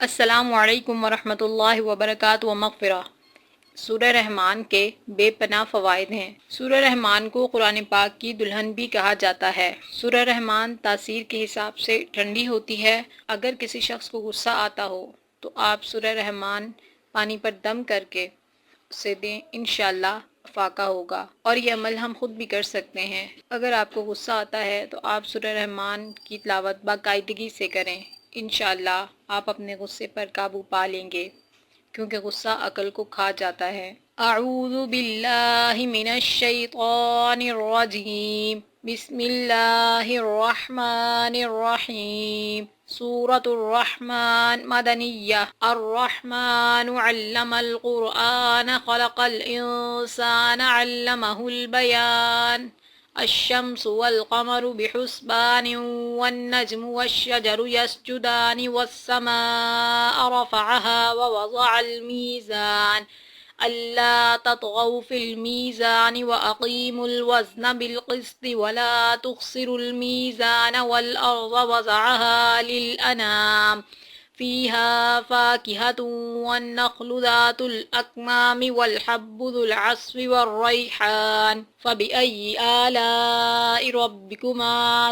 अस्सलामु अलैकुम वरहमतुल्लाहि वबरकातुहू व मग़फ़िरह। सूरह रहमान के बेपनाह फ़वाइद हैं। सूरह रहमान को कुरान पाक की दुल्हन भी कहा जाता है। सूरह रहमान तासीर के हिसाब से ठंडी होती है। अगर किसी शख्स को गुस्सा आता हो तो आप सूरह रहमान पानी पर दम करके उसे दें, इंशाअल्लाह फाका होगा। और ये अमल हम खुद भी कर सकते हैं। अगर आपको गुस्सा आता है तो आप सूरह रहमान की तिलावत बाकायदगी से करें, इंशाअल्लाह आप अपने गुस्से पर काबू पा लेंगे, क्योंकि गुस्सा अकल को खा जाता है। अऊज़ु बिल्लाहि मिनश शैतानिर रजीम। बिस्मिल्लाहिर रहमानिर रहीम। सूरतुर रहमान मदनिय्यह। अर्रहमानु अल्लमल कुरआन खलक़ल इंसान अल्लमहुल बयान। अश्शम्सु वल क़मरु बिहुस्बानिन वन्नज्मु वश्शजरु यसजुदानि वस्समाअ रफ़अहा व वज़अल मीज़ान अल्ला ततग़ौ फ़िल मीज़ानि व अक़ीमुल वज़्न बिल क़िस्ति व ला तुख़्सिरुल मीज़ान वल अर्ज़ वज़अहा लिल अनाम फ़ीहा फ़ाकिहतुन वन्नख़्लु ज़ातुल अक्माम वल हब्बु ज़ुल अस्फ़ि वर्रैहान फ़बिअय्यि आलाइ रब्बिकुमा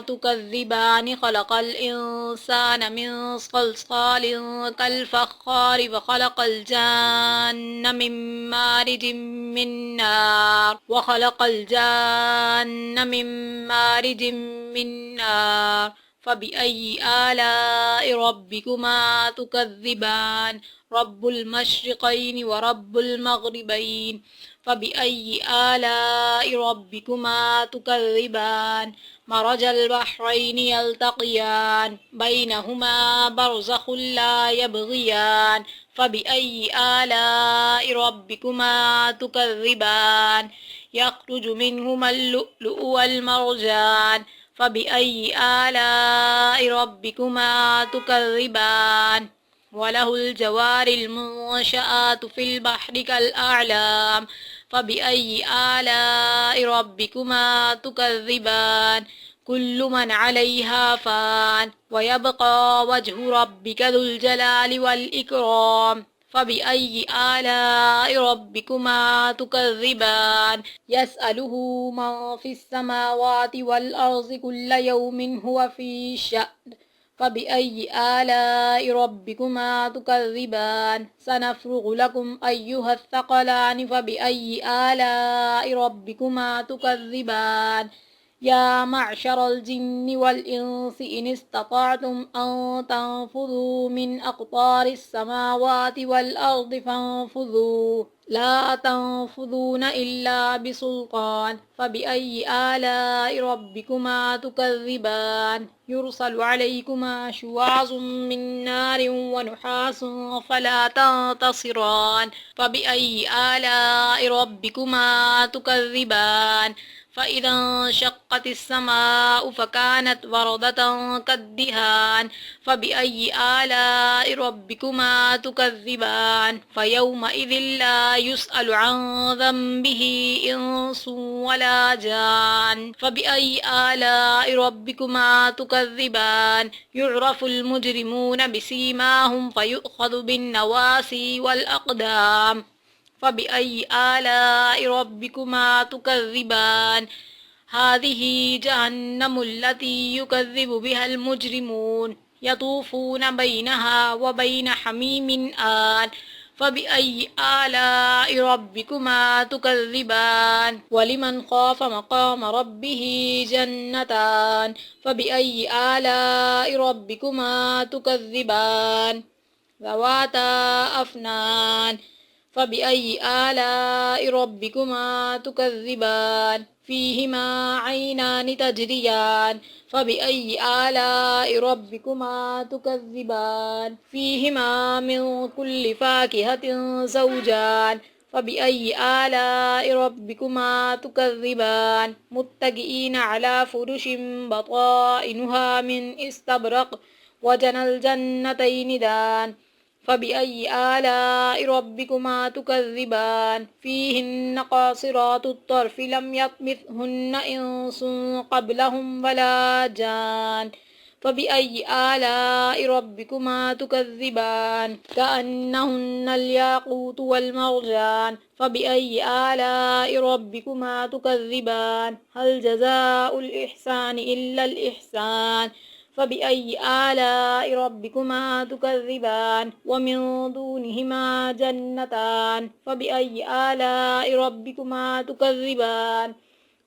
तुकज़्ज़िबान। ख़लक़ल इंसान मिन सल्सालिन कल फ़ख़्ख़ारि व ख़लक़ल जान्न मिन मारिजिन मिन नार व ख़लक़ल जान्न मिन मारिजिन मिन नार फ़बिअय्यि आलाइ रब्बिकुमा तुकज़्ज़िबान। रब्बुल मशरिक़ैनि व रब्बुल मग़रिबैनि फ़बिअय्यि आलाइ रब्बिकुमा तुकज़्ज़िबान। मरजल बहरैनि यल्तक़ियान बैनहुमा बरज़ख़ुन ला यबग़ियान फ़बिअय्यि आलाइ रब्बिकुमा तुकज़्ज़िबान। यख़रुजु मिनहुमल लुअ्लुअु वल मरजान फ़बिअय्यि आलाइ रब्बिकुमा तुकज़्ज़िबान। वलहुल जवारिल मुंशआतु फ़िल बहरि कल अअलाम फ़बिअय्यि आलाइ रब्बिकुमा तुकज़्ज़िबान। कुल्लु मन अलैहा फ़ान व यबक़ा वजहु रब्बिका ज़ुल जलालि वल इकराम फ़बिअय्यि आलाइ रब्बिकुमा तुकज़्ज़िबान। यसअलुहु मन फ़िस समावाति वल अर्ज़ि कुल्ल यौमिन हुवा फ़ी शअन फ़बिअय्यि आलाइ रब्बिकुमा तुकज़्ज़िबान। सनफ़्रुग़ु लकुम अय्युहस सक़लानि फ़बिअय्यि आलाइ रब्बिकुमा तुकज़्ज़िबान। या मअशरल जिन्नि वल इंसि इन इस्तताअतुम अन तन्फुज़ू मिन अक़तारिस समावाति वल अर्ज़ि फ़न्फुज़ू ला तन्फुज़ून इल्ला बिसुल्तान फ़बिअय्यि आलाइ रब्बिकुमा तुकज़्ज़िबान। युरसलु अलैकुमा शुवाज़ुम मिन नारिन व नुहासुन फ़ला तंतसिरान फ़बिअय्यि आलाइ रब्बिकुमा तुकज़्ज़िबान। फ़इज़ा इंशक़्क़तिस समाअु फ़कानत वरदतन कद्दिहान फ़बिअय्यि आलाइ रब्बिकुमा तुकज़्ज़िबान। फ़यौमइज़िन ला युसअलु अन ज़न्बिही इंसुन वला जान फ़बिअय्यि आलाइ रब्बिकुमा तुकज़्ज़िबान। युअरफ़ुल मुजरिमून बिसीमाहुम फ़युअख़ज़ु बिन्नवासी वल अक़दाम फ़बिअय्यि आलाइ रब्बिकुमा तुकज़्ज़िबान। हाज़िही जहन्नमुल्लती युकज़्ज़िबु बिहल मुजरिमून यतूफ़ून बैनहा व बैन हमीमिन आन फ़बिअय्यि आलाइ रब्बिकुमा तुकज़्ज़िबान। वलिमन ख़ाफ़ मक़ाम रब्बिही जन्नतान फ़बिअय्यि आलाइ रब्बिकुमा तुकज़्ज़िबान। ज़वाता अफ़नान फ़बिअय्यि आलाइ रब्बिकुमा तुकज़्ज़िबान। फ़ीहिमा ऐनानि तजरियान फ़बिअय्यि आलाइ रब्बिकुमा तुकज़्ज़िबान। फ़ीहिमा मिन कुल्लि फ़ाकिहतिन ज़ौजान फ़बिअय्यि आलाइ रब्बिकुमा तुकज़्ज़िबान। मुत्तकिईन अला फ़ुरुशिन बताइनुहा मिन इस्तबरक़ वजनल जन्नतैनि दान फ़बिअय्यि आलाइ रब्बिकुमा तुकज़्ज़िबान। फ़ीहिन्न क़ासिरातुत तर्फ़ि लम यत्मिथहुन्न इंसुन क़ब्लहुम वला जान فبأي آلاء ربكما تكذبان كأنهن الياقوت والمرجان فبأي آلاء ربكما تكذبان هل جزاء الإحسان إلا الإحسان فبأي آلاء ربكما تكذبان ومن دونهما جنتان فبأي آلاء ربكما تكذبان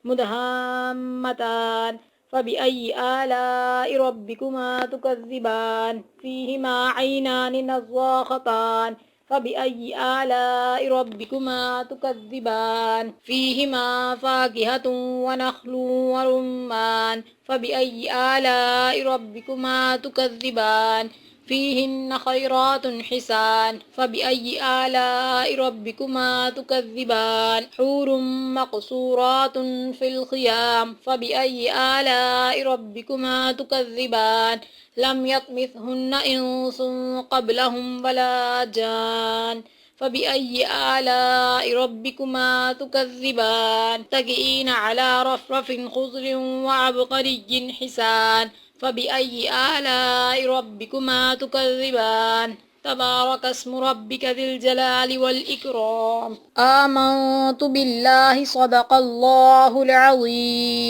مدهامتان فبأي آلاء ربكما تكذبان فيهما عينان نضاختان فبأي آلاء ربكما تكذبان فيهما فاكهة ونخل ورمان فبأي آلاء ربكما تكذبان فيهن خيرات حسان فبأي آلاء ربكما تكذبان حور مقصورات في الخيام فبأي آلاء ربكما تكذبان لم يطمثهن إنس قبلهم ولا جان فبأي آلاء ربكما تكذبان متكئين على رفرف خضر وعبقري حسان فبأي آلاء ربكما تكذبان تبارك اسم ربك ذي الجلال والإكرام آمنت بالله صدق الله العظيم